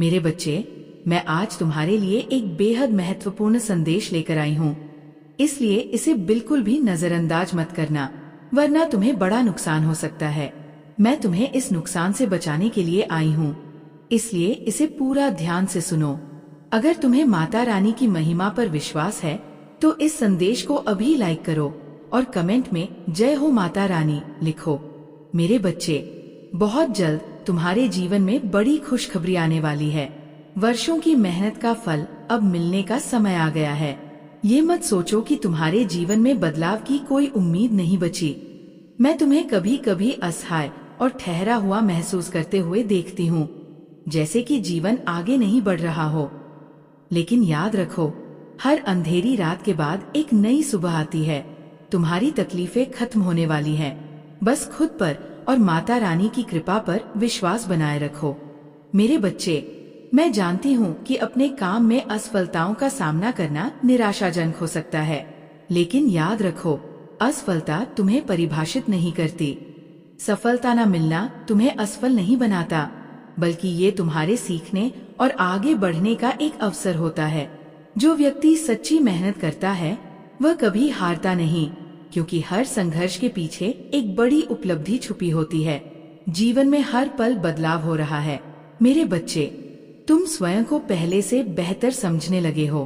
मेरे बच्चे, मैं आज तुम्हारे लिए एक बेहद महत्वपूर्ण संदेश लेकर आई हूँ, इसलिए इसे बिल्कुल भी नजरअंदाज मत करना, वरना तुम्हें बड़ा नुकसान हो सकता है। मैं तुम्हें इस नुकसान से बचाने के लिए आई हूँ, इसलिए इसे पूरा ध्यान से सुनो। अगर तुम्हें माता रानी की महिमा पर विश्वास है तो इस संदेश को अभी लाइक करो और कमेंट में जय हो माता रानी लिखो। मेरे बच्चे, बहुत जल्द तुम्हारे जीवन में बड़ी खुशखबरी आने वाली है। वर्षों की मेहनत का फल अब मिलने का समय आ गया है। ये मत सोचो कि तुम्हारे जीवन में बदलाव की कोई उम्मीद नहीं बची। मैं तुम्हें कभी कभी असहाय और ठहरा हुआ महसूस करते हुए देखती हूँ, जैसे कि जीवन आगे नहीं बढ़ रहा हो। लेकिन याद रखो, हर अंधेरी रात के बाद एक नई सुबह आती है। तुम्हारी तकलीफें खत्म होने वाली हैं। बस खुद पर और माता रानी की कृपा पर विश्वास बनाए रखो। मेरे बच्चे, मैं जानती हूँ कि अपने काम में असफलताओं का सामना करना निराशाजनक हो सकता है, लेकिन याद रखो, असफलता तुम्हें परिभाषित नहीं करती। सफलता न मिलना तुम्हें असफल नहीं बनाता, बल्कि ये तुम्हारे सीखने और आगे बढ़ने का एक अवसर होता है। जो व्यक्ति सच्ची मेहनत करता है वह कभी हारता नहीं, क्योंकि हर संघर्ष के पीछे एक बड़ी उपलब्धि छुपी होती है। जीवन में हर पल बदलाव हो रहा है। मेरे बच्चे, तुम स्वयं को पहले से बेहतर समझने लगे हो।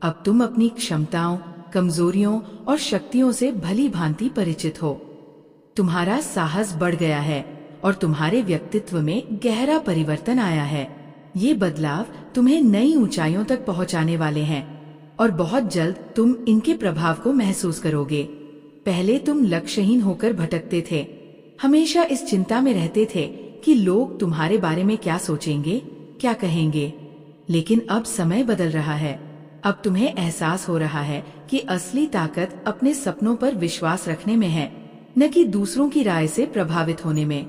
अब तुम अपनी क्षमताओं, कमजोरियों और शक्तियों से भली भांति परिचित हो। तुम्हारा साहस बढ़ गया है और तुम्हारे व्यक्तित्व में गहरा परिवर्तन आया है। ये बदलाव तुम्हें नई ऊंचाइयों तक पहुंचाने वाले हैं और बहुत जल्द तुम इनके प्रभाव को महसूस करोगे। पहले तुम लक्ष्यहीन होकर भटकते थे, हमेशा इस चिंता में रहते थे कि लोग तुम्हारे बारे में क्या सोचेंगे, क्या कहेंगे। लेकिन अब समय बदल रहा है। अब तुम्हें एहसास हो रहा है कि असली ताकत अपने सपनों पर विश्वास रखने में है, न कि दूसरों की राय से प्रभावित होने में।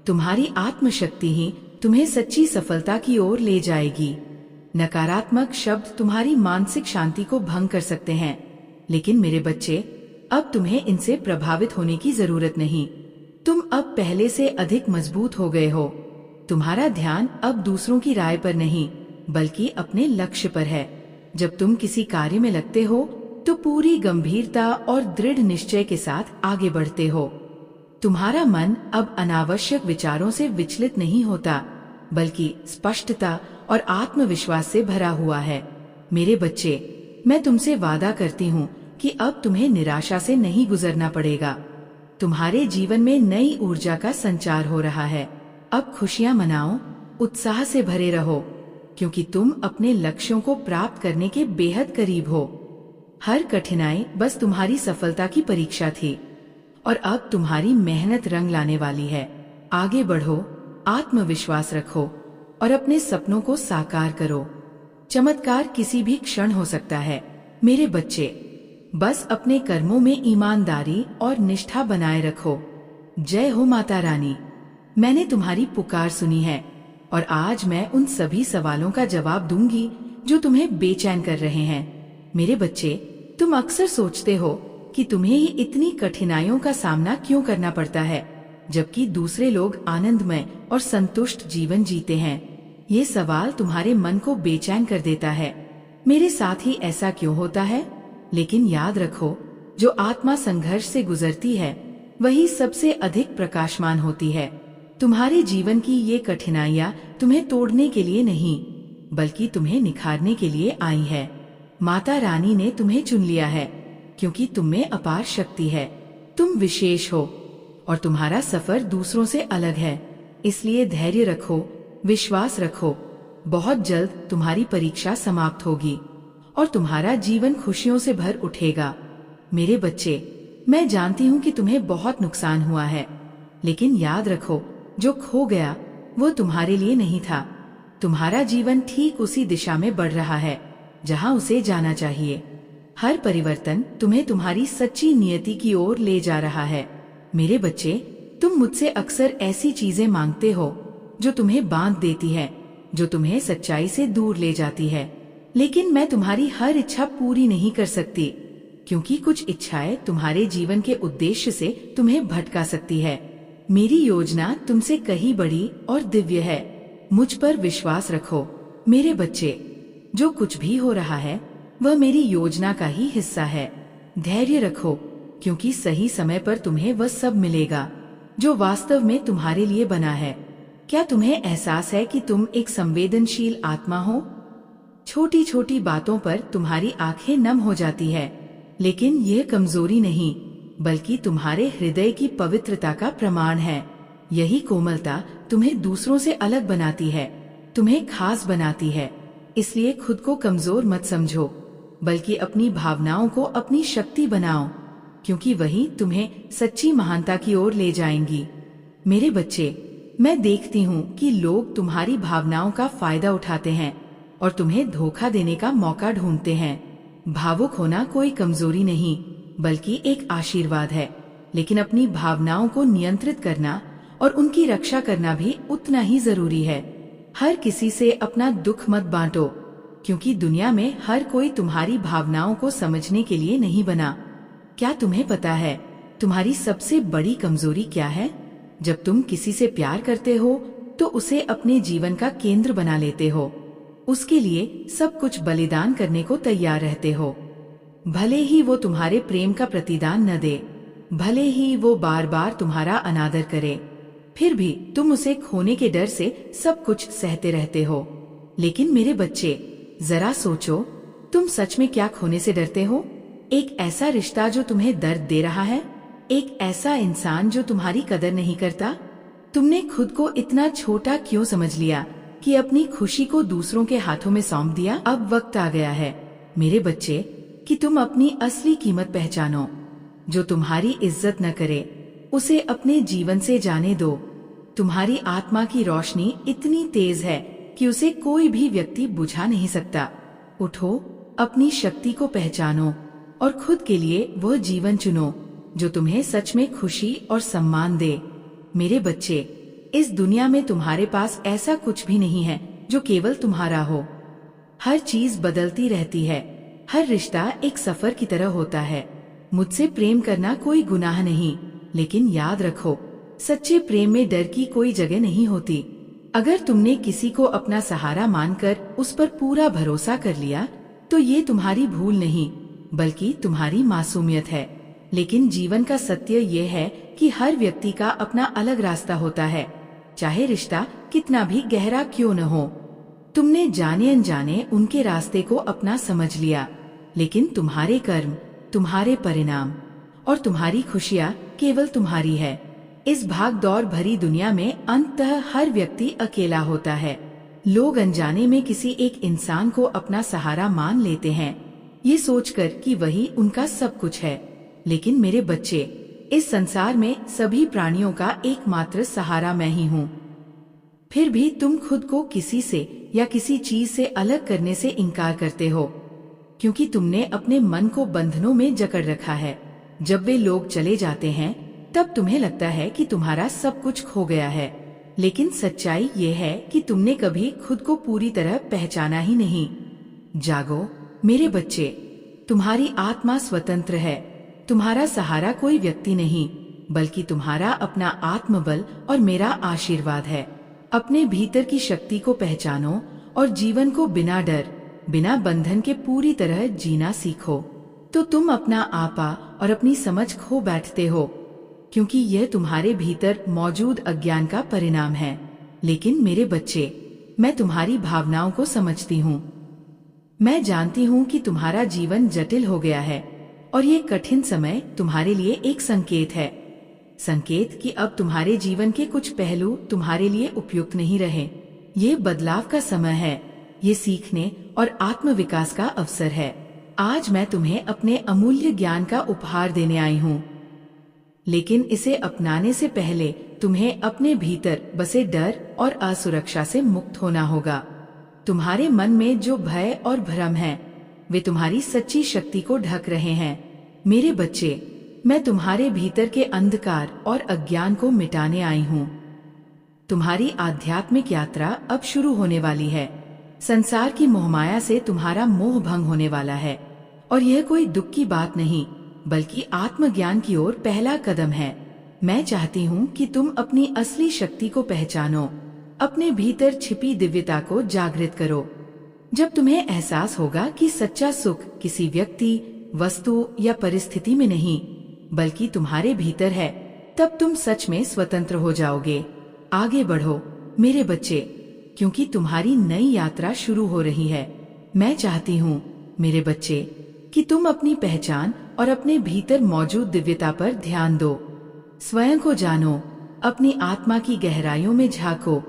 तुम्हारी आत्मशक्ति ही तुम्हें सच्ची सफलता की ओर ले जाएगी। नकारात्मक शब्द तुम्हारी मानसिक शांति को भंग कर सकते हैं, लेकिन मेरे बच्चे, अब तुम्हें इनसे प्रभावित होने की जरूरत नहीं। तुम अब पहले से अधिक मजबूत हो गए हो। तुम्हारा ध्यान अब दूसरों की राय पर नहीं, बल्कि अपने लक्ष्य पर है। जब तुम किसी कार्य में लगते हो तो पूरी गंभीरता और दृढ़ निश्चय के साथ आगे बढ़ते हो। तुम्हारा मन अब अनावश्यक विचारों से विचलित नहीं होता, बल्कि स्पष्टता और आत्मविश्वास से भरा हुआ है। मेरे बच्चे, मैं तुमसे वादा करती हूँ कि अब तुम्हें निराशा से नहीं गुजरना पड़ेगा। तुम्हारे जीवन में नई ऊर्जा का संचार हो रहा है। अब खुशियाँ मनाओ, उत्साह से भरे रहो, क्योंकि तुम अपने लक्ष्यों को प्राप्त करने के बेहद करीब हो। हर कठिनाई बस तुम्हारी सफलता की परीक्षा थी और अब तुम्हारी मेहनत रंग लाने वाली है। आगे बढ़ो, आत्मविश्वास रखो और अपने सपनों को साकार करो। चमत्कार किसी भी क्षण हो सकता है। मेरे बच्चे, बस अपने कर्मों में ईमानदारी और निष्ठा बनाए रखो। जय हो माता रानी। मैंने तुम्हारी पुकार सुनी है और आज मैं उन सभी सवालों का जवाब दूंगी जो तुम्हें बेचैन कर रहे हैं। मेरे बच्चे, तुम अक्सर सोचते हो कि तुम्हें ही इतनी कठिनाइयों का सामना क्यों करना पड़ता है, जबकि दूसरे लोग आनंदमय और संतुष्ट जीवन जीते हैं। ये सवाल तुम्हारे मन को बेचैन कर देता है। मेरे साथ ही ऐसा क्यों होता है? लेकिन याद रखो, जो आत्मा संघर्ष से गुजरती है वही सबसे अधिक प्रकाशमान होती है। तुम्हारे जीवन की ये कठिनाइयाँ तुम्हें तोड़ने के लिए नहीं, बल्कि तुम्हें निखारने के लिए आई है। माता रानी ने तुम्हें चुन लिया है, क्योंकि तुम में अपार शक्ति है। तुम विशेष हो और तुम्हारा सफर दूसरों से अलग है। इसलिए धैर्य रखो, विश्वास रखो। बहुत जल्द तुम्हारी परीक्षा समाप्त होगी और तुम्हारा जीवन खुशियों से भर उठेगा। मेरे बच्चे, मैं जानती हूँ कि तुम्हें बहुत नुकसान हुआ है, लेकिन याद रखो, जो खो गया वो तुम्हारे लिए नहीं था। तुम्हारा जीवन ठीक उसी दिशा में बढ़ रहा है जहाँ उसे जाना चाहिए। हर परिवर्तन तुम्हें तुम्हारी सच्ची नियति की ओर ले जा रहा है। मेरे बच्चे, तुम मुझसे अक्सर ऐसी चीजें मांगते हो जो तुम्हें बांध देती है, जो तुम्हें सच्चाई से दूर ले जाती है। लेकिन मैं तुम्हारी हर इच्छा पूरी नहीं कर सकती, क्योंकि कुछ इच्छाएं तुम्हारे जीवन के उद्देश्य से तुम्हें भटका सकती है। मेरी योजना तुमसे कहीं बड़ी और दिव्य है। मुझ पर विश्वास रखो मेरे बच्चे। जो कुछ भी हो रहा है वह मेरी योजना का ही हिस्सा है। धैर्य रखो, क्योंकि सही समय पर तुम्हें वह सब मिलेगा जो वास्तव में तुम्हारे लिए बना है। क्या तुम्हें एहसास है कि तुम एक संवेदनशील आत्मा हो? छोटी छोटी बातों पर तुम्हारी आंखें नम हो जाती है, लेकिन यह कमजोरी नहीं बल्कि तुम्हारे हृदय की पवित्रता का प्रमाण है। यही कोमलता तुम्हें दूसरों से अलग बनाती है, तुम्हें खास बनाती है। इसलिए खुद को कमजोर मत समझो, बल्कि अपनी भावनाओं को अपनी शक्ति बनाओ, क्योंकि वही तुम्हें सच्ची महानता की ओर ले जाएंगी। मेरे बच्चे, मैं देखती हूँ कि लोग तुम्हारी भावनाओं का फायदा उठाते हैं और तुम्हें धोखा देने का मौका ढूंढते हैं। भावुक होना कोई कमजोरी नहीं बल्कि एक आशीर्वाद है, लेकिन अपनी भावनाओं को नियंत्रित करना और उनकी रक्षा करना भी उतना ही जरूरी है। हर किसी से अपना दुख मत बांटो, क्योंकि दुनिया में हर कोई तुम्हारी भावनाओं को समझने के लिए नहीं बना। क्या तुम्हें पता है तुम्हारी सबसे बड़ी कमजोरी क्या है? जब तुम किसी से प्यार करते हो तो उसे अपने जीवन का केंद्र बना लेते हो, उसके लिए सब कुछ बलिदान करने को तैयार रहते हो। भले ही वो तुम्हारे प्रेम का प्रतिदान न दे, भले ही वो बार बार तुम्हारा अनादर करे, फिर भी तुम उसे खोने के डर से सब कुछ सहते रहते हो। लेकिन मेरे बच्चे, जरा सोचो, तुम सच में क्या खोने से डरते हो? एक ऐसा रिश्ता जो तुम्हें दर्द दे रहा है, एक ऐसा इंसान जो तुम्हारी कदर नहीं करता। तुमने खुद को इतना छोटा क्यों समझ लिया कि अपनी खुशी को दूसरों के हाथों में सौंप दिया? अब वक्त आ गया है मेरे बच्चे कि तुम अपनी असली कीमत पहचानो। जो तुम्हारी इज्जत न करे उसे अपने जीवन से जाने दो। तुम्हारी आत्मा की रोशनी इतनी तेज है कि उसे कोई भी व्यक्ति बुझा नहीं सकता। उठो, अपनी शक्ति को पहचानो और खुद के लिए वह जीवन चुनो जो तुम्हें सच में खुशी और सम्मान दे। मेरे बच्चे, इस दुनिया में तुम्हारे पास ऐसा कुछ भी नहीं है जो केवल तुम्हारा हो। हर चीज बदलती रहती है, हर रिश्ता एक सफर की तरह होता है। मुझसे प्रेम करना कोई गुनाह नहीं, लेकिन याद रखो, सच्चे प्रेम में डर की कोई जगह नहीं होती। अगर तुमने किसी को अपना सहारा मानकर उस पर पूरा भरोसा कर लिया तो ये तुम्हारी भूल नहीं बल्कि तुम्हारी मासूमियत है। लेकिन जीवन का सत्य ये है कि हर व्यक्ति का अपना अलग रास्ता होता है, चाहे रिश्ता कितना भी गहरा क्यों न हो। तुमने जाने अनजाने उनके रास्ते को अपना समझ लिया, लेकिन तुम्हारे कर्म, तुम्हारे परिणाम और तुम्हारी खुशियाँ केवल तुम्हारी है। इस भाग दौड़ भरी दुनिया में अंततः हर व्यक्ति अकेला होता है। लोग अनजाने में किसी एक इंसान को अपना सहारा मान लेते हैं, ये सोचकर कि वही उनका सब कुछ है। लेकिन मेरे बच्चे, इस संसार में सभी प्राणियों का एकमात्र सहारा मैं ही हूँ। फिर भी तुम खुद को किसी से या किसी चीज से अलग करने से इनकार करते हो, क्योंकि तुमने अपने मन को बंधनों में जकड़ रखा है। जब वे लोग चले जाते हैं तब तुम्हें लगता है कि तुम्हारा सब कुछ खो गया है, लेकिन सच्चाई ये है कि तुमने कभी खुद को पूरी तरह पहचाना ही नहीं। जागो मेरे बच्चे, तुम्हारी आत्मा स्वतंत्र है। तुम्हारा सहारा कोई व्यक्ति नहीं बल्कि तुम्हारा अपना आत्मबल और मेरा आशीर्वाद है। अपने भीतर की शक्ति को पहचानो और जीवन को बिना डर, बिना बंधन के पूरी तरह जीना सीखो। तो तुम अपना आपा और अपनी समझ खो बैठते हो, क्योंकि यह तुम्हारे भीतर मौजूद अज्ञान का परिणाम है। लेकिन मेरे बच्चे, मैं तुम्हारी भावनाओं को समझती हूँ। मैं जानती हूँ कि तुम्हारा जीवन जटिल हो गया है और ये कठिन समय तुम्हारे लिए एक संकेत है। संकेत कि अब तुम्हारे जीवन के कुछ पहलू तुम्हारे लिए उपयुक्त नहीं रहे। ये बदलाव का समय है, ये सीखने और आत्मविकास का अवसर है। आज मैं तुम्हें अपने अमूल्य ज्ञान का उपहार देने आई हूँ, लेकिन इसे अपनाने से पहले तुम्हें अपने भीतर बसे डर और असुरक्षा से मुक्त होना होगा। तुम्हारे मन में जो भय और भ्रम है, वे तुम्हारी सच्ची शक्ति को ढक रहे हैं। मेरे बच्चे, मैं तुम्हारे भीतर के अंधकार और अज्ञान को मिटाने आई हूँ। तुम्हारी आध्यात्मिक यात्रा अब शुरू होने वाली है। संसार की मोहमाया से तुम्हारा मोह भंग होने वाला है, और यह कोई दुख की बात नहीं बल्कि आत्मज्ञान की ओर पहला कदम है। मैं चाहती हूँ कि तुम अपनी असली शक्ति को पहचानो, अपने भीतर छिपी दिव्यता को जागृत करो। जब तुम्हें एहसास होगा कि सच्चा सुख किसी व्यक्ति, वस्तु या परिस्थिति में नहीं बल्कि तुम्हारे भीतर है, तब तुम सच में स्वतंत्र हो जाओगे। आगे बढ़ो मेरे बच्चे, क्योंकि तुम्हारी नई यात्रा शुरू हो रही है। मैं चाहती हूँ मेरे बच्चे कि तुम अपनी पहचान और अपने भीतर मौजूद दिव्यता पर ध्यान दो। स्वयं को जानो, अपनी आत्मा की गहराइयों में झांको,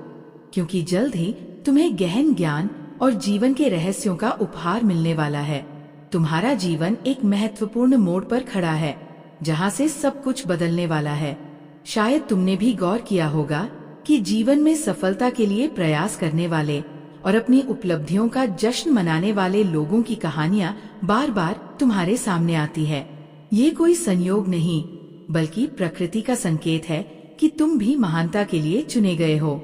क्योंकि जल्द ही तुम्हें गहन ज्ञान और जीवन के रहस्यों का उपहार मिलने वाला है। तुम्हारा जीवन एक महत्वपूर्ण मोड़ पर खड़ा है, जहाँ से सब कुछ बदलने वाला है। शायद तुमने भी गौर किया होगा कि जीवन में सफलता के लिए प्रयास करने वाले और अपनी उपलब्धियों का जश्न मनाने वाले लोगों की कहानियां बार बार तुम्हारे सामने आती है। ये कोई संयोग नहीं, बल्कि प्रकृति का संकेत है कि तुम भी महानता के लिए चुने गए हो।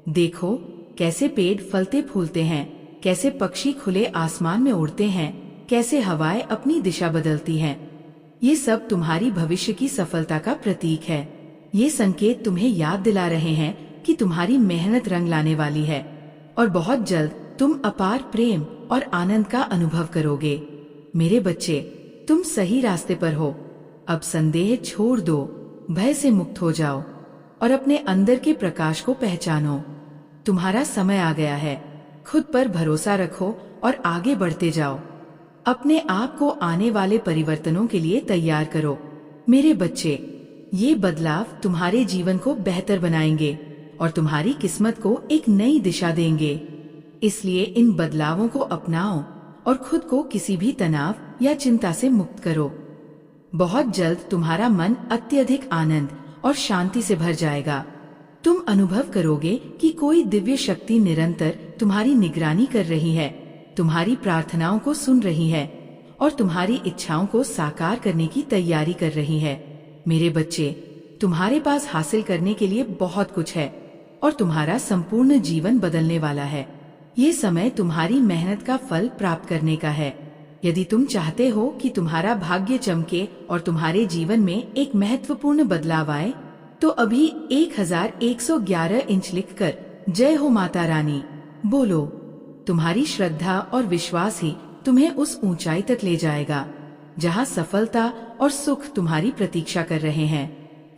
देखो कैसे पेड़ फलते फूलते हैं, कैसे पक्षी खुले आसमान में उड़ते हैं, कैसे हवाएं अपनी दिशा बदलती हैं। ये सब तुम्हारी भविष्य की सफलता का प्रतीक है। ये संकेत तुम्हें याद दिला रहे हैं कि तुम्हारी मेहनत रंग लाने वाली है और बहुत जल्द तुम अपार प्रेम और आनंद का अनुभव करोगे। मेरे बच्चे, तुम सही रास्ते पर हो। अब संदेह छोड़ दो, भय से मुक्त हो जाओ और अपने अंदर के प्रकाश को पहचानो। तुम्हारा समय आ गया है। खुद पर भरोसा रखो और आगे बढ़ते जाओ। अपने आप को आने वाले परिवर्तनों के लिए तैयार करो। मेरे बच्चे, ये बदलाव तुम्हारे जीवन को बेहतर बनाएंगे और तुम्हारी किस्मत को एक नई दिशा देंगे। इसलिए इन बदलावों को अपनाओ और खुद को किसी भी तनाव या चिंता से मुक्त करो। बहुत जल्द तुम्हारा मन अत्यधिक आनंद और शांति से भर जाएगा। तुम अनुभव करोगे कि कोई दिव्य शक्ति निरंतर तुम्हारी निगरानी कर रही है, तुम्हारी प्रार्थनाओं को सुन रही है और तुम्हारी इच्छाओं को साकार करने की तैयारी कर रही है। मेरे बच्चे, तुम्हारे पास हासिल करने के लिए बहुत कुछ है और तुम्हारा संपूर्ण जीवन बदलने वाला है। ये समय तुम्हारी मेहनत का फल प्राप्त करने का है। यदि तुम चाहते हो कि तुम्हारा भाग्य चमके और तुम्हारे जीवन में एक महत्वपूर्ण बदलाव आए, तो अभी 1111 इंच लिखकर जय हो माता रानी बोलो। तुम्हारी श्रद्धा और विश्वास ही तुम्हें उस ऊंचाई तक ले जाएगा जहां सफलता और सुख तुम्हारी प्रतीक्षा कर रहे हैं।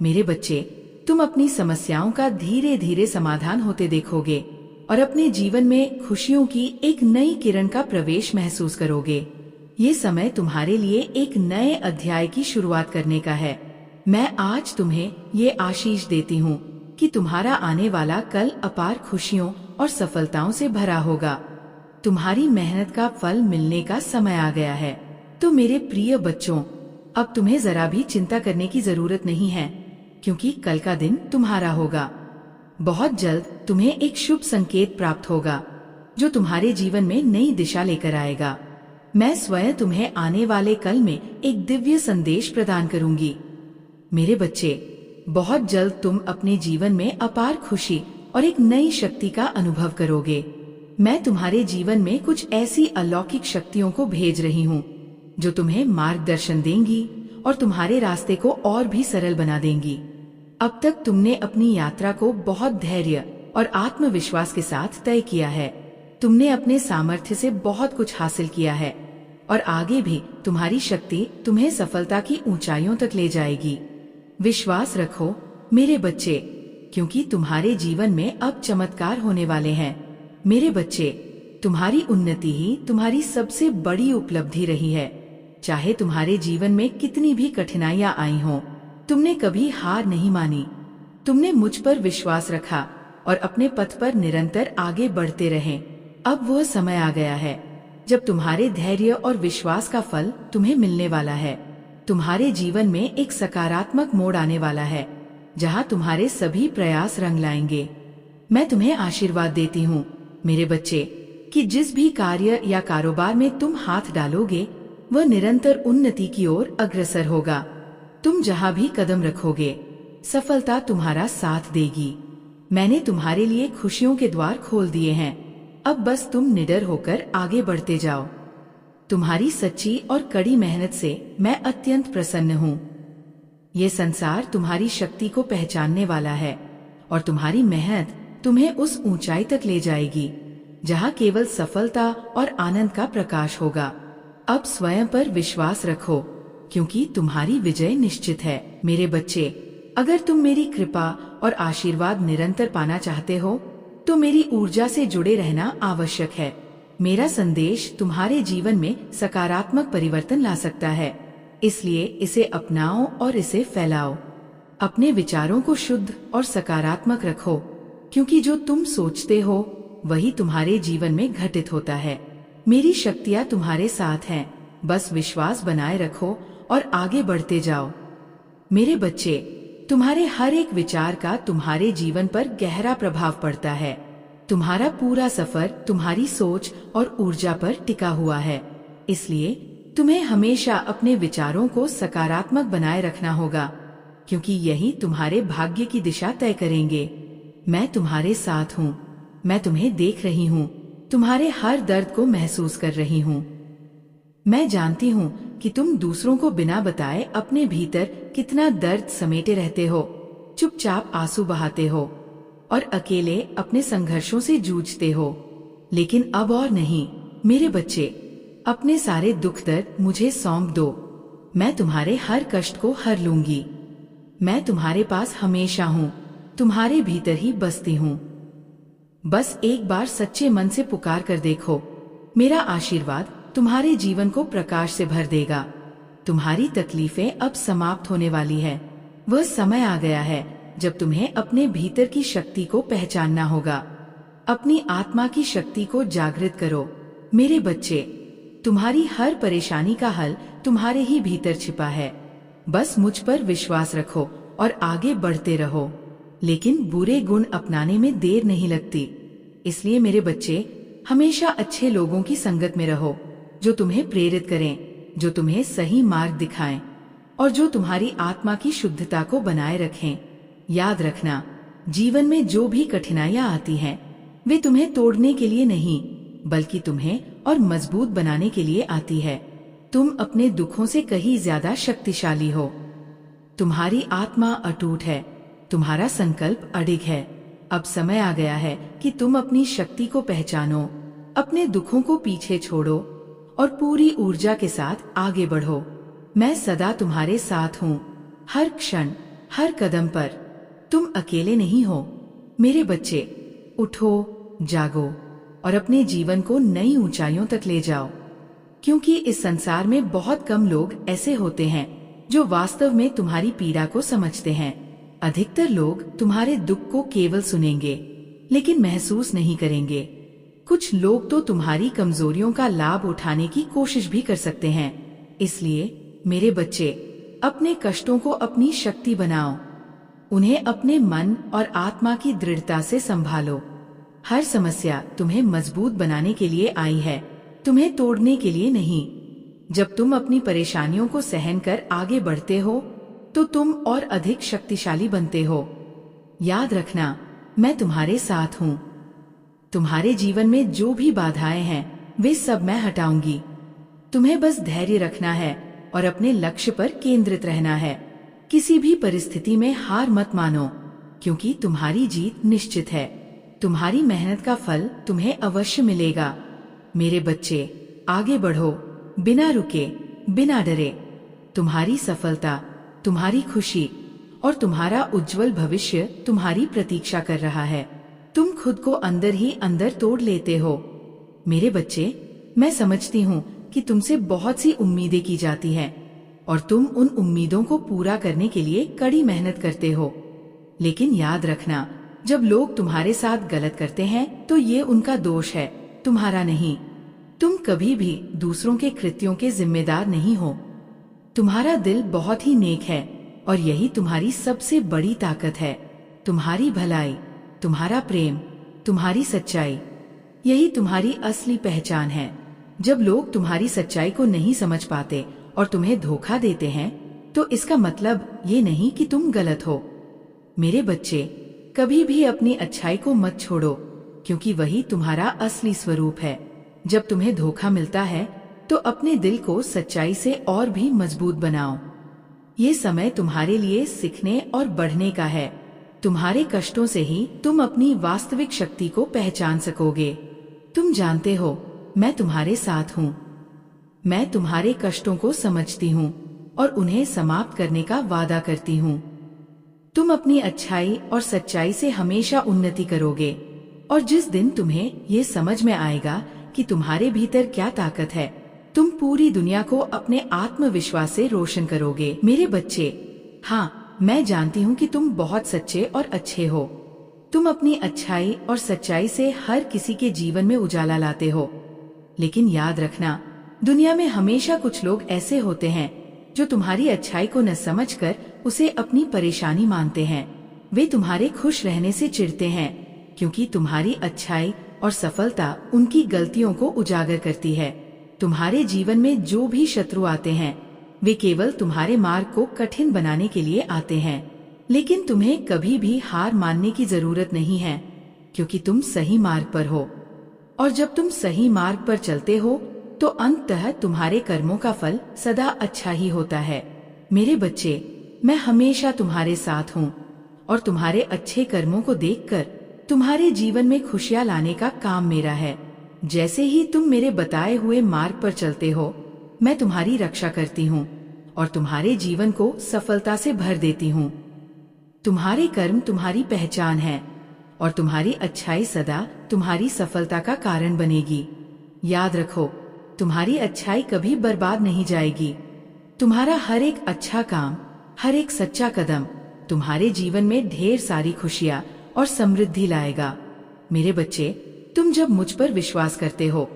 मेरे बच्चे, तुम अपनी समस्याओं का धीरे धीरे समाधान होते देखोगे और अपने जीवन में खुशियों की एक नई किरण का प्रवेश महसूस करोगे। ये समय तुम्हारे लिए एक नए अध्याय की शुरुआत करने का है। मैं आज तुम्हें ये आशीष देती हूँ कि तुम्हारा आने वाला कल अपार खुशियों और सफलताओं से भरा होगा। तुम्हारी मेहनत का फल मिलने का समय आ गया है। तो मेरे प्रिय बच्चों, अब तुम्हें जरा भी चिंता करने की जरूरत नहीं है, क्योंकि कल का दिन तुम्हारा होगा। बहुत जल्द तुम्हें एक शुभ संकेत प्राप्त होगा जो तुम्हारे जीवन में नई दिशा लेकर आएगा। मैं स्वयं तुम्हें आने वाले कल में एक दिव्य संदेश प्रदान करूंगी। मेरे बच्चे, बहुत जल्द तुम अपने जीवन में अपार खुशी और एक नई शक्ति का अनुभव करोगे। मैं तुम्हारे जीवन में कुछ ऐसी अलौकिक शक्तियों को भेज रही हूँ जो तुम्हें मार्गदर्शन देंगी और तुम्हारे रास्ते को और भी सरल बना देंगी। अब तक तुमने अपनी यात्रा को बहुत धैर्य और आत्मविश्वास के साथ तय किया है। तुमने अपने सामर्थ्य से बहुत कुछ हासिल किया है और आगे भी तुम्हारी शक्ति तुम्हें सफलता की ऊंचाइयों तक ले जाएगी। विश्वास रखो मेरे बच्चे, क्योंकि तुम्हारे जीवन में अब चमत्कार होने वाले हैं। मेरे बच्चे, तुम्हारी उन्नति ही तुम्हारी सबसे बड़ी उपलब्धि रही है। चाहे तुम्हारे जीवन में कितनी भी कठिनाइयां आई हों, तुमने कभी हार नहीं मानी। तुमने मुझ पर विश्वास रखा और अपने पथ पर निरंतर आगे बढ़ते रहे। अब वह समय आ गया है जब तुम्हारे धैर्य और विश्वास का फल तुम्हें मिलने वाला है। तुम्हारे जीवन में एक सकारात्मक मोड़ आने वाला है, जहां तुम्हारे सभी प्रयास रंग लाएंगे। मैं तुम्हें आशीर्वाद देती हूँ मेरे बच्चे कि जिस भी कार्य या कारोबार में तुम हाथ डालोगे, वह निरंतर उन्नति की ओर अग्रसर होगा। तुम जहाँ भी कदम रखोगे, सफलता तुम्हारा साथ देगी। मैंने तुम्हारे लिए खुशियों के द्वार खोल दिए हैं। अब बस तुम निडर होकर आगे बढ़ते जाओ। तुम्हारी सच्ची और कड़ी मेहनत से मैं अत्यंत प्रसन्न हूँ। ये संसार तुम्हारी शक्ति को पहचानने वाला है और तुम्हारी मेहनत तुम्हें उस ऊंचाई तक ले जाएगी जहाँ केवल सफलता और आनंद का प्रकाश होगा। अब स्वयं पर विश्वास रखो, क्योंकि तुम्हारी विजय निश्चित है। मेरे बच्चे, अगर तुम मेरी कृपा और आशीर्वाद निरंतर पाना चाहते हो तो मेरी ऊर्जा से जुड़े रहना आवश्यक है। मेरा संदेश तुम्हारे जीवन में सकारात्मक परिवर्तन ला सकता है, इसलिए इसे अपनाओ और इसे फैलाओ। अपने विचारों को शुद्ध और सकारात्मक रखो, क्योंकि जो तुम सोचते हो वही तुम्हारे जीवन में घटित होता है। मेरी शक्तियाँ तुम्हारे साथ हैं, बस विश्वास बनाए रखो और आगे बढ़ते जाओ। मेरे बच्चे, तुम्हारे हर एक विचार का तुम्हारे जीवन पर गहरा प्रभाव पड़ता है। तुम्हारा पूरा सफर तुम्हारी सोच और ऊर्जा पर टिका हुआ है, इसलिए तुम्हें हमेशा अपने विचारों को सकारात्मक बनाए रखना होगा, क्योंकि यही तुम्हारे भाग्य की दिशा तय करेंगे। मैं तुम्हारे साथ हूँ, मैं तुम्हें देख रही हूँ, तुम्हारे हर दर्द को महसूस कर रही हूँ। मैं जानती हूँ कि तुम दूसरों को बिना बताए अपने भीतर कितना दर्द समेटे रहते हो, चुपचाप आंसू बहाते हो और अकेले अपने संघर्षों से जूझते हो। लेकिन अब और नहीं मेरे बच्चे, अपने सारे दुख दर्द मुझे सौंप दो। मैं तुम्हारे हर कष्ट को हर लूंगी। मैं तुम्हारे पास हमेशा हूँ, तुम्हारे भीतर ही बसती हूँ। बस एक बार सच्चे मन से पुकार कर देखो, मेरा आशीर्वाद तुम्हारे जीवन को प्रकाश से भर देगा। तुम्हारी तकलीफें अब समाप्त होने वाली है। वह समय आ गया है जब तुम्हें अपने भीतर की शक्ति को पहचानना होगा। अपनी आत्मा की शक्ति को जागृत करो। मेरे बच्चे, तुम्हारी हर परेशानी का हल तुम्हारे ही भीतर छिपा है। बस मुझ पर विश्वास रखो और आगे बढ़ते रहो। लेकिन बुरे गुण अपनाने में देर नहीं लगती, इसलिए मेरे बच्चे, हमेशा अच्छे लोगों की संगत में रहो, जो तुम्हें प्रेरित करें, जो तुम्हें सही मार्ग दिखाएं और जो तुम्हारी आत्मा की शुद्धता को बनाए रखें। याद रखना, जीवन में जो भी कठिनाइयां आती हैं, वे तुम्हें तोड़ने के लिए नहीं, बल्कि तुम्हें और मजबूत बनाने के लिए आती है। तुम अपने दुखों से कहीं ज्यादा शक्तिशाली हो। तुम्हारी आत्मा अटूट है, तुम्हारा संकल्प अडिग है। अब समय आ गया है कि तुम अपनी शक्ति को पहचानो, अपने दुखों को पीछे छोड़ो और पूरी ऊर्जा के साथ आगे बढ़ो। मैं सदा तुम्हारे साथ हूँ, हर क्षण, हर कदम पर। तुम अकेले नहीं हो। मेरे बच्चे, उठो, जागो और अपने जीवन को नई ऊंचाइयों तक ले जाओ, क्योंकि इस संसार में बहुत कम लोग ऐसे होते हैं जो वास्तव में तुम्हारी पीड़ा को समझते हैं। अधिकतर लोग तुम्हारे दुख को केवल सुनेंगे, लेकिन महसूस नहीं करेंगे। कुछ लोग तो तुम्हारी कमजोरियों का लाभ उठाने की कोशिश भी कर सकते हैं। इसलिए मेरे बच्चे, अपने कष्टों को अपनी शक्ति बनाओ, उन्हें अपने मन और आत्मा की दृढ़ता से संभालो। हर समस्या तुम्हें मजबूत बनाने के लिए आई है, तुम्हें तोड़ने के लिए नहीं। जब तुम अपनी परेशानियों को सहन कर आगे बढ़ते हो तो तुम और अधिक शक्तिशाली बनते हो। याद रखना, मैं तुम्हारे साथ हूँ। तुम्हारे जीवन में जो भी बाधाएं हैं वे सब मैं हटाऊंगी। तुम्हें बस धैर्य रखना है और अपने लक्ष्य पर केंद्रित रहना है। किसी भी परिस्थिति में हार मत मानो, क्योंकि तुम्हारी जीत निश्चित है। तुम्हारी मेहनत का फल तुम्हें अवश्य मिलेगा। मेरे बच्चे, आगे बढ़ो, बिना रुके, बिना डरे। तुम्हारी सफलता, तुम्हारी खुशी और तुम्हारा उज्जवल भविष्य तुम्हारी प्रतीक्षा कर रहा है। तुम खुद को अंदर ही अंदर तोड़ लेते हो। मेरे बच्चे, मैं समझती हूँ कि तुमसे बहुत सी उम्मीदें की जाती हैं और तुम उन उम्मीदों को पूरा करने के लिए कड़ी मेहनत करते हो। लेकिन याद रखना, जब लोग तुम्हारे साथ गलत करते हैं तो ये उनका दोष है, तुम्हारा नहीं। तुम कभी भी दूसरों के कृत्यों के जिम्मेदार नहीं हो। तुम्हारा दिल बहुत ही नेक है और यही तुम्हारी सबसे बड़ी ताकत है। तुम्हारी भलाई, तुम्हारा प्रेम, तुम्हारी सच्चाई, यही तुम्हारी असली पहचान है। जब लोग तुम्हारी सच्चाई को नहीं समझ पाते और तुम्हें धोखा देते हैं तो इसका मतलब ये नहीं कि तुम गलत हो। मेरे बच्चे, कभी भी अपनी अच्छाई को मत छोड़ो, क्योंकि वही तुम्हारा असली स्वरूप है। जब तुम्हें धोखा मिलता है तो अपने दिल को सच्चाई से और भी मजबूत बनाओ। ये समय तुम्हारे लिए सीखने और बढ़ने का है। तुम्हारे कष्टों से ही तुम अपनी वास्तविक शक्ति को पहचान सकोगे। तुम जानते हो, मैं तुम्हारे साथ हूँ। मैं तुम्हारे कष्टों को समझती हूँ और उन्हें समाप्त करने का वादा करती हूँ। तुम अपनी अच्छाई और सच्चाई से हमेशा उन्नति करोगे, और जिस दिन तुम्हें ये समझ में आएगा कि तुम्हारे भीतर क्या ताकत है, तुम पूरी दुनिया को अपने आत्मविश्वास से रोशन करोगे। मेरे बच्चे, हाँ, मैं जानती हूँ कि तुम बहुत सच्चे और अच्छे हो। तुम अपनी अच्छाई और सच्चाई से हर किसी के जीवन में उजाला लाते हो। लेकिन याद रखना, दुनिया में हमेशा कुछ लोग ऐसे होते हैं जो तुम्हारी अच्छाई को न समझकर उसे अपनी परेशानी मानते हैं। वे तुम्हारे खुश रहने से चिढ़ते हैं, क्योंकि तुम्हारी अच्छाई और सफलता उनकी गलतियों को उजागर करती है। तुम्हारे जीवन में जो भी शत्रु आते हैं, वे केवल तुम्हारे मार्ग को कठिन बनाने के लिए आते हैं। लेकिन तुम्हें कभी भी हार मानने की जरूरत नहीं है, क्योंकि तुम सही मार्ग पर हो। और जब तुम सही मार्ग पर चलते हो तो अंततः तुम्हारे कर्मों का फल सदा अच्छा ही होता है। मेरे बच्चे, मैं हमेशा तुम्हारे साथ हूँ, और तुम्हारे अच्छे कर्मों को देखकर तुम्हारे जीवन में खुशियाँ लाने का काम मेरा है। जैसे ही तुम मेरे बताए हुए मार्ग पर चलते हो, मैं तुम्हारी रक्षा करती हूँ और तुम्हारे जीवन को सफलता से भर देती हूँ। तुम्हारे कर्म तुम्हारी पहचान है, और तुम्हारी अच्छाई सदा तुम्हारी सफलता का कारण बनेगी। याद रखो, तुम्हारी अच्छाई कभी बर्बाद नहीं जाएगी। तुम्हारा हर एक अच्छा काम, हर एक सच्चा कदम तुम्हारे जीवन में ढेर सारी खुशियाँ और समृद्धि लाएगा। मेरे बच्चे, तुम जब मुझ पर विश्वास करते हो,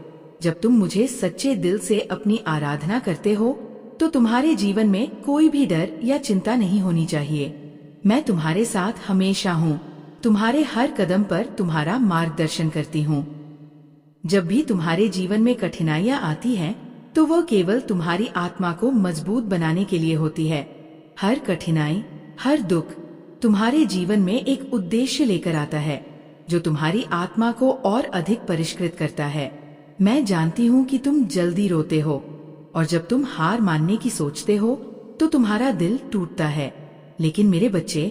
जब तुम मुझे सच्चे दिल से अपनी आराधना करते हो, तो तुम्हारे जीवन में कोई भी डर या चिंता नहीं होनी चाहिए। मैं तुम्हारे साथ हमेशा हूँ, तुम्हारे हर कदम पर तुम्हारा मार्गदर्शन करती हूँ। जब भी तुम्हारे जीवन में कठिनाइयाँ आती हैं, तो वह केवल तुम्हारी आत्मा को मजबूत बनाने के लिए होती है। हर कठिनाई, हर दुख तुम्हारे जीवन में एक उद्देश्य लेकर आता है, जो तुम्हारी आत्मा को और अधिक परिष्कृत करता है। मैं जानती हूँ कि तुम जल्दी रोते हो, और जब तुम हार मानने की सोचते हो तो तुम्हारा दिल टूटता है। लेकिन मेरे बच्चे,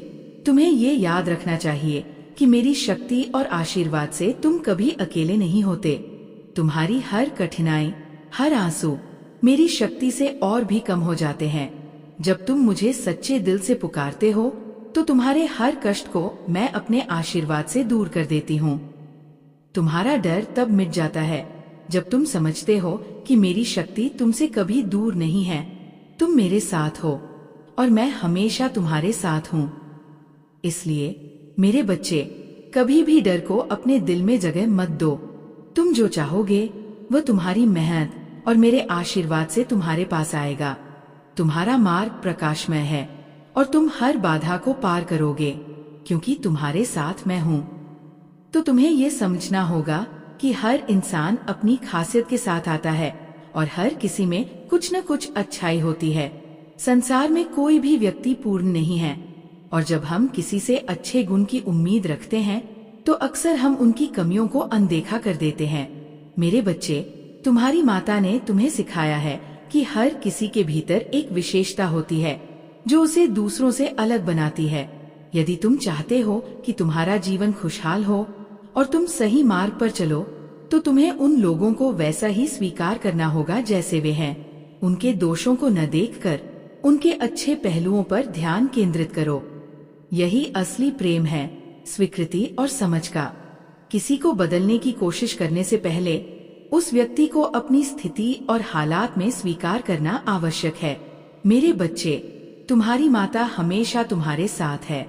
तुम्हें ये याद रखना चाहिए कि मेरी शक्ति और आशीर्वाद से तुम कभी अकेले नहीं होते। तुम्हारी हर कठिनाई, हर आंसू मेरी शक्ति से और भी कम हो जाते हैं। जब तुम मुझे सच्चे दिल से पुकारते हो, तो तुम्हारे हर कष्ट को मैं अपने आशीर्वाद से दूर कर देती हूँ। तुम्हारा डर तब मिट जाता है जब तुम समझते हो कि मेरी शक्ति तुमसे कभी दूर नहीं है। तुम मेरे साथ हो, और मैं हमेशा तुम्हारे साथ हूँ। इसलिए मेरे बच्चे, कभी भी डर को अपने दिल में जगह मत दो। तुम जो चाहोगे वह तुम्हारी मेहनत और मेरे आशीर्वाद से तुम्हारे पास आएगा। तुम्हारा मार्ग प्रकाशमय है, और तुम हर बाधा को पार करोगे, क्योंकि तुम्हारे साथ मैं हूँ। तो तुम्हें ये समझना होगा कि हर इंसान अपनी खासियत के साथ आता है, और हर किसी में कुछ न कुछ अच्छाई होती है। संसार में कोई भी व्यक्ति पूर्ण नहीं है, और जब हम किसी से अच्छे गुण की उम्मीद रखते हैं, तो अक्सर हम उनकी कमियों को अनदेखा कर देते हैं। मेरे बच्चे, तुम्हारी माता ने तुम्हें सिखाया है कि हर किसी के भीतर एक विशेषता होती है जो उसे दूसरों से अलग बनाती है। यदि तुम चाहते हो कि तुम्हारा जीवन खुशहाल हो और तुम सही मार्ग पर चलो, तो तुम्हें उन लोगों को वैसा ही स्वीकार करना होगा जैसे वे हैं। उनके दोषों को न देखकर उनके अच्छे पहलुओं पर ध्यान केंद्रित करो। यही असली प्रेम है, स्वीकृति और समझ का। किसी को बदलने की कोशिश करने से पहले उस व्यक्ति को अपनी स्थिति और हालात में स्वीकार करना आवश्यक है। मेरे बच्चे, तुम्हारी माता हमेशा तुम्हारे साथ है।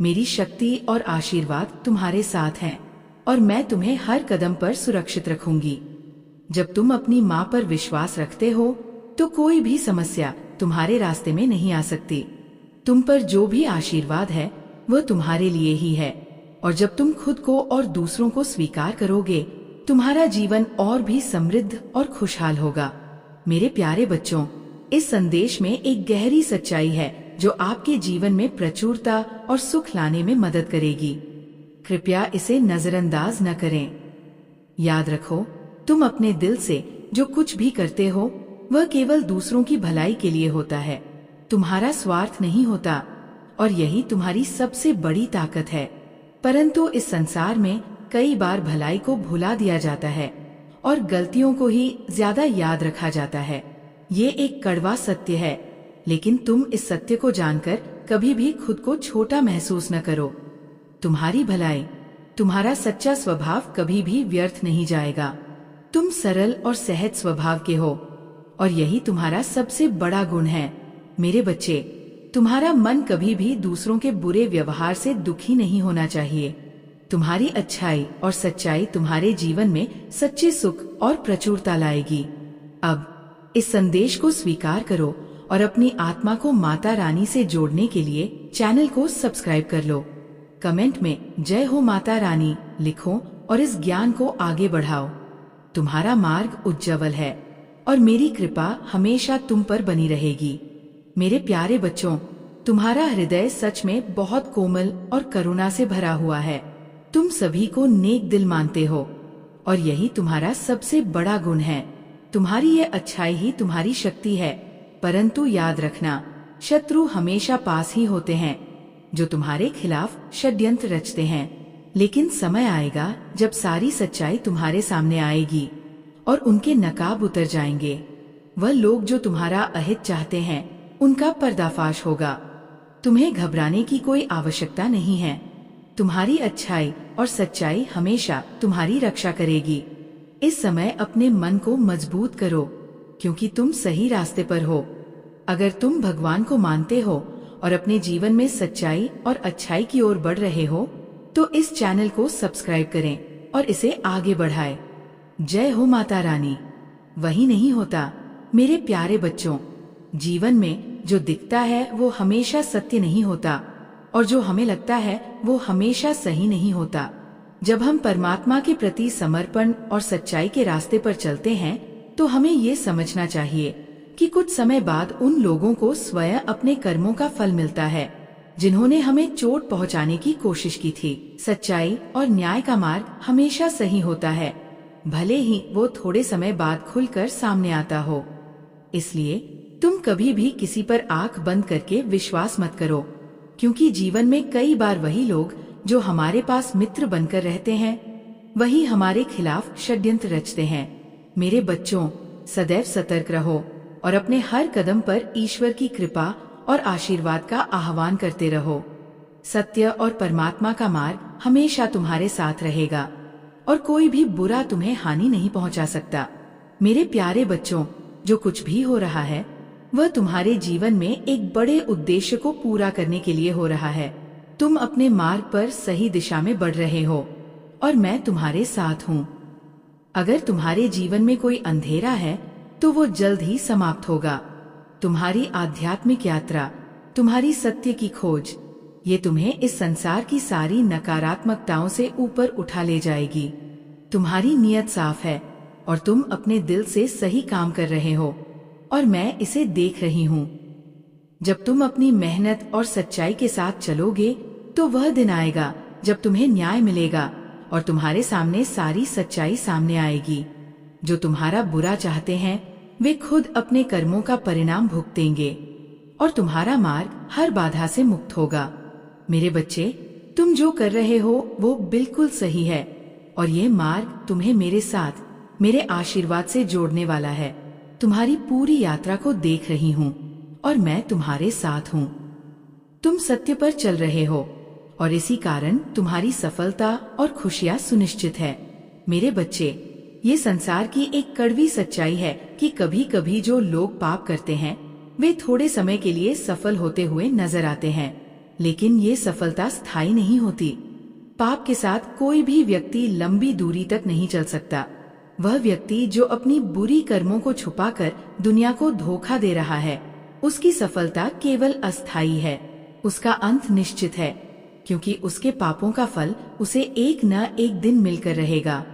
मेरी शक्ति और आशीर्वाद तुम्हारे साथ हैं, और मैं तुम्हें हर कदम पर सुरक्षित रखूंगी। जब तुम अपनी माँ पर विश्वास रखते हो, तो कोई भी समस्या तुम्हारे रास्ते में नहीं आ सकती। तुम पर जो भी आशीर्वाद है वह तुम्हारे लिए ही है, और जब तुम खुद को और दूसरों को स्वीकार करोगे, तुम्हारा जीवन और भी समृद्ध और खुशहाल होगा। मेरे प्यारे बच्चों, इस संदेश में एक गहरी सच्चाई है जो आपके जीवन में प्रचुरता और सुख लाने में मदद करेगी। कृपया इसे नजरअंदाज न करें। याद रखो, तुम अपने दिल से जो कुछ भी करते हो वह केवल दूसरों की भलाई के लिए होता है। तुम्हारा स्वार्थ नहीं होता, और यही तुम्हारी सबसे बड़ी ताकत है। परंतु इस संसार में कई बार भलाई को भुला दिया जाता है और गलतियों को ही ज्यादा याद रखा जाता है। ये एक कड़वा सत्य है, लेकिन तुम इस सत्य को जानकर कभी भी खुद को छोटा महसूस न करो। तुम्हारी भलाई, तुम्हारा सच्चा स्वभाव कभी भी व्यर्थ नहीं जाएगा। तुम सरल और सहज स्वभाव के हो और यही तुम्हारा सबसे बड़ा गुण है। मेरे बच्चे, तुम्हारा मन कभी भी दूसरों के बुरे व्यवहार से दुखी नहीं होना चाहिए। तुम्हारी अच्छाई और सच्चाई तुम्हारे जीवन में सच्चे सुख और प्रचुरता लाएगी। अब इस संदेश को स्वीकार करो और अपनी आत्मा को माता रानी से जोड़ने के लिए चैनल को सब्सक्राइब कर लो। कमेंट में जय हो माता रानी लिखो और इस ज्ञान को आगे बढ़ाओ। तुम्हारा मार्ग उज्जवल है और मेरी कृपा हमेशा तुम पर बनी रहेगी। मेरे प्यारे बच्चों, तुम्हारा हृदय सच में बहुत कोमल और करुणा से भरा हुआ है। तुम सभी को नेक दिल मानते हो और यही तुम्हारा सबसे बड़ा गुण है। तुम्हारी ये अच्छाई ही तुम्हारी शक्ति है। परंतु याद रखना, शत्रु हमेशा पास ही होते हैं जो तुम्हारे खिलाफ षड्यंत्र रचते हैं। लेकिन समय आएगा जब सारी सच्चाई तुम्हारे सामने आएगी और उनके नकाब उतर जाएंगे। वह लोग जो तुम्हारा अहित चाहते हैं, उनका पर्दाफाश होगा। तुम्हें घबराने की कोई आवश्यकता नहीं है। तुम्हारी अच्छाई और सच्चाई हमेशा तुम्हारी रक्षा करेगी। इस समय अपने मन को मजबूत करो, क्योंकि तुम सही रास्ते पर हो। अगर तुम भगवान को मानते हो और अपने जीवन में सच्चाई और अच्छाई की ओर बढ़ रहे हो, तो इस चैनल को सब्सक्राइब करें और इसे आगे बढ़ाएं। जय हो माता रानी। वही नहीं होता मेरे प्यारे बच्चों, जीवन में जो दिखता है वो हमेशा सत्य नहीं होता और जो हमें लगता है वो हमेशा सही नहीं होता। जब हम परमात्मा के प्रति समर्पण और सच्चाई के रास्ते पर चलते हैं, तो हमें ये समझना चाहिए कि कुछ समय बाद उन लोगों को स्वयं अपने कर्मों का फल मिलता है जिन्होंने हमें चोट पहुंचाने की कोशिश की थी। सच्चाई और न्याय का मार्ग हमेशा सही होता है, भले ही वो थोड़े समय बाद खुलकर सामने आता हो। इसलिए तुम कभी भी किसी पर आंख बंद करके विश्वास मत करो, क्योंकि जीवन में कई बार वही लोग जो हमारे पास मित्र बनकर रहते हैं, वही हमारे खिलाफ षड्यंत्र रचते हैं। मेरे बच्चों, सदैव सतर्क रहो और अपने हर कदम पर ईश्वर की कृपा और आशीर्वाद का आह्वान करते रहो। सत्य और परमात्मा का मार्ग हमेशा तुम्हारे साथ रहेगा और कोई भी बुरा तुम्हें हानि नहीं पहुंचा सकता। मेरे प्यारे बच्चों, जो कुछ भी हो रहा है वह तुम्हारे जीवन में एक बड़े उद्देश्य को पूरा करने के लिए हो रहा है। तुम अपने मार्ग पर सही दिशा में बढ़ रहे हो और मैं तुम्हारे साथ हूँ। अगर तुम्हारे जीवन में कोई अंधेरा है तो वो जल्द ही समाप्त होगा। तुम्हारी आध्यात्मिक यात्रा, तुम्हारी सत्य की खोज, ये तुम्हें इस संसार की सारी नकारात्मकताओं से ऊपर उठा ले जाएगी। तुम्हारी नीयत साफ है और तुम अपने दिल से सही काम कर रहे हो और मैं इसे देख रही हूँ। जब तुम अपनी मेहनत और सच्चाई के साथ चलोगे तो वह दिन आएगा जब तुम्हें न्याय मिलेगा और तुम्हारे सामने सारी सच्चाई सामने आएगी। जो तुम्हारा बुरा चाहते हैं वे खुद अपने कर्मों का परिणाम भुगतेंगे और तुम्हारा मार्ग हर बाधा से मुक्त होगा। मेरे बच्चे, तुम जो कर रहे हो वो बिल्कुल सही है और ये मार्ग तुम्हें मेरे साथ, मेरे आशीर्वाद से जोड़ने वाला है। तुम्हारी पूरी यात्रा को देख रही हूँ और मैं तुम्हारे साथ हूँ। तुम सत्य पर चल रहे हो और इसी कारण तुम्हारी सफलता और खुशियाँ सुनिश्चित है। मेरे बच्चे, ये संसार की एक कड़वी सच्चाई है कि कभी कभी जो लोग पाप करते हैं वे थोड़े समय के लिए सफल होते हुए नजर आते हैं, लेकिन ये सफलता स्थायी नहीं होती। पाप के साथ कोई भी व्यक्ति लंबी दूरी तक नहीं चल सकता। वह व्यक्ति जो अपनी बुरी कर्मों को छुपाकर दुनिया को धोखा दे रहा है, उसकी सफलता केवल अस्थायी है। उसका अंत निश्चित है, क्योंकि उसके पापों का फल उसे एक न एक दिन मिलकर रहेगा।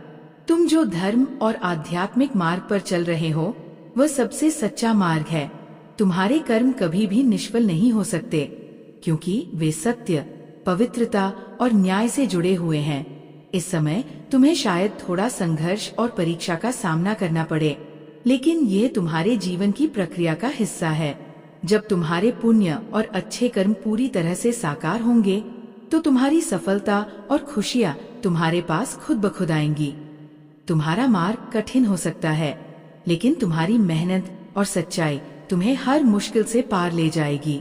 तुम जो धर्म और आध्यात्मिक मार्ग पर चल रहे हो वह सबसे सच्चा मार्ग है। तुम्हारे कर्म कभी भी निष्फल नहीं हो सकते, क्योंकि वे सत्य, पवित्रता और न्याय से जुड़े हुए हैं। इस समय तुम्हें शायद थोड़ा संघर्ष और परीक्षा का सामना करना पड़े, लेकिन यह तुम्हारे जीवन की प्रक्रिया का हिस्सा है। जब तुम्हारे पुण्य और अच्छे कर्म पूरी तरह से साकार होंगे तो तुम्हारी सफलता और खुशियां तुम्हारे पास खुद ब खुद आएंगी। तुम्हारा मार्ग कठिन हो सकता है, लेकिन तुम्हारी मेहनत और सच्चाई तुम्हें हर मुश्किल से पार ले जाएगी।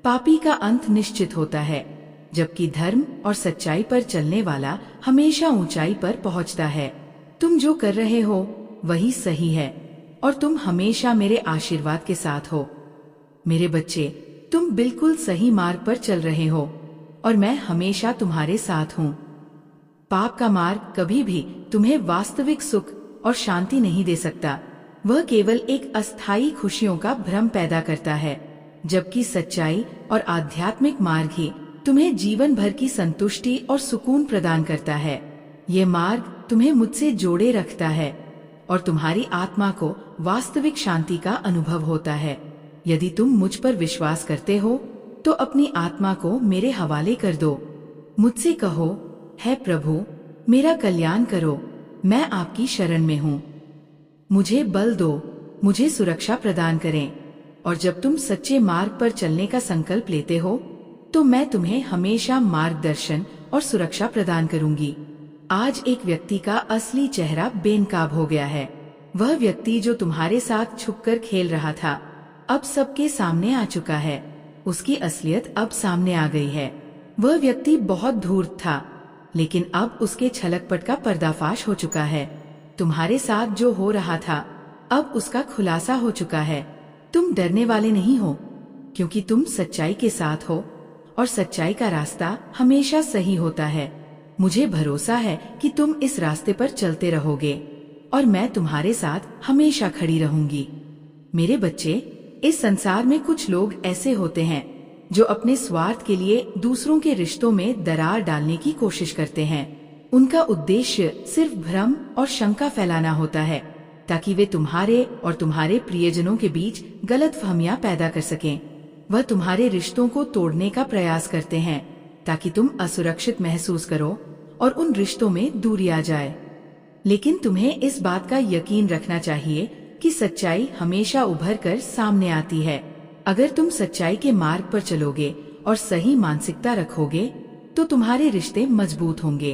पापी का अंत निश्चित होता है, जबकि धर्म और सच्चाई पर चलने वाला हमेशा ऊंचाई पर पहुंचता है। तुम जो कर रहे हो वही सही है और तुम हमेशा मेरे आशीर्वाद के साथ हो। मेरे बच्चे, तुम बिल्कुल सही मार्ग पर चल रहे हो और मैं हमेशा तुम्हारे साथ हूँ। पाप का मार्ग कभी भी तुम्हें वास्तविक सुख और शांति नहीं दे सकता। वह केवल एक अस्थायी खुशियों का भ्रम पैदा करता है, जबकि सच्चाई और आध्यात्मिक मार्ग ही तुम्हें जीवन भर की संतुष्टि और सुकून प्रदान करता है। ये मार्ग तुम्हें मुझसे जोड़े रखता है और तुम्हारी आत्मा को वास्तविक शांति का अनुभव होता है। यदि तुम मुझ पर विश्वास करते हो तो अपनी आत्मा को मेरे हवाले कर दो। मुझसे कहो, हे प्रभु, मेरा कल्याण करो, मैं आपकी शरण में हूँ। मुझे बल दो, मुझे सुरक्षा प्रदान करें। और जब तुम सच्चे मार्ग पर चलने का संकल्प लेते हो तो मैं तुम्हें हमेशा मार्गदर्शन और सुरक्षा प्रदान करूंगी। आज एक व्यक्ति का असली चेहरा बेनकाब हो गया है। वह व्यक्ति जो तुम्हारे साथ छुपकर खेल रहा था अब सबके सामने आ चुका है। उसकी असलियत अब सामने आ गई है। वह व्यक्ति बहुत धूर्त था, लेकिन अब उसके छलकपट का पर्दाफाश हो चुका है। तुम्हारे साथ जो हो रहा था अब उसका खुलासा हो चुका है। तुम डरने वाले नहीं हो, क्योंकि तुम सच्चाई के साथ हो और सच्चाई का रास्ता हमेशा सही होता है। मुझे भरोसा है कि तुम इस रास्ते पर चलते रहोगे और मैं तुम्हारे साथ हमेशा खड़ी रहूंगी। मेरे बच्चे, इस संसार में कुछ लोग ऐसे होते हैं जो अपने स्वार्थ के लिए दूसरों के रिश्तों में दरार डालने की कोशिश करते हैं। उनका उद्देश्य सिर्फ भ्रम और शंका फैलाना होता है, ताकि वे तुम्हारे और तुम्हारे प्रियजनों के बीच गलतफहमियां पैदा कर सकें। वह तुम्हारे रिश्तों को तोड़ने का प्रयास करते हैं ताकि तुम असुरक्षित महसूस करो और उन रिश्तों में दूरी आ जाए। लेकिन तुम्हें इस बात का यकीन रखना चाहिए कि सच्चाई हमेशा उभर कर सामने आती है। अगर तुम सच्चाई के मार्ग पर चलोगे और सही मानसिकता रखोगे तो तुम्हारे रिश्ते मजबूत होंगे।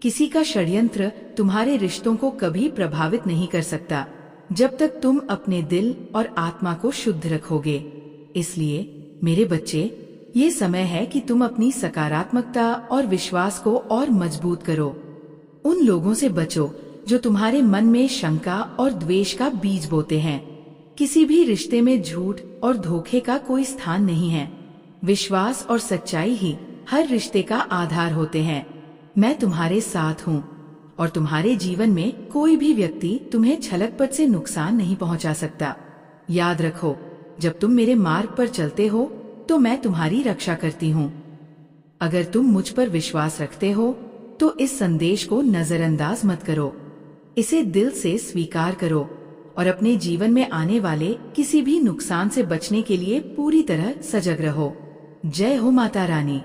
किसी का षड्यंत्र तुम्हारे रिश्तों को कभी प्रभावित नहीं कर सकता जब तक तुम अपने दिल और आत्मा को शुद्ध रखोगे। इसलिए मेरे बच्चे, ये समय है कि तुम अपनी सकारात्मकता और विश्वास को और मजबूत करो। उन लोगों से बचो जो तुम्हारे मन में शंका और द्वेष का बीज बोते हैं। किसी भी रिश्ते में झूठ और धोखे का कोई स्थान नहीं है। विश्वास और सच्चाई ही हर रिश्ते का आधार होते हैं। मैं तुम्हारे साथ हूँ और तुम्हारे जीवन में कोई भी व्यक्ति तुम्हें छलकपट से नुकसान नहीं पहुँचा सकता। याद रखो, जब तुम मेरे मार्ग पर चलते हो तो मैं तुम्हारी रक्षा करती हूँ। अगर तुम मुझ पर विश्वास रखते हो तो इस संदेश को नजरअंदाज मत करो। इसे दिल से स्वीकार करो और अपने जीवन में आने वाले किसी भी नुकसान से बचने के लिए पूरी तरह सजग रहो। जय हो माता रानी।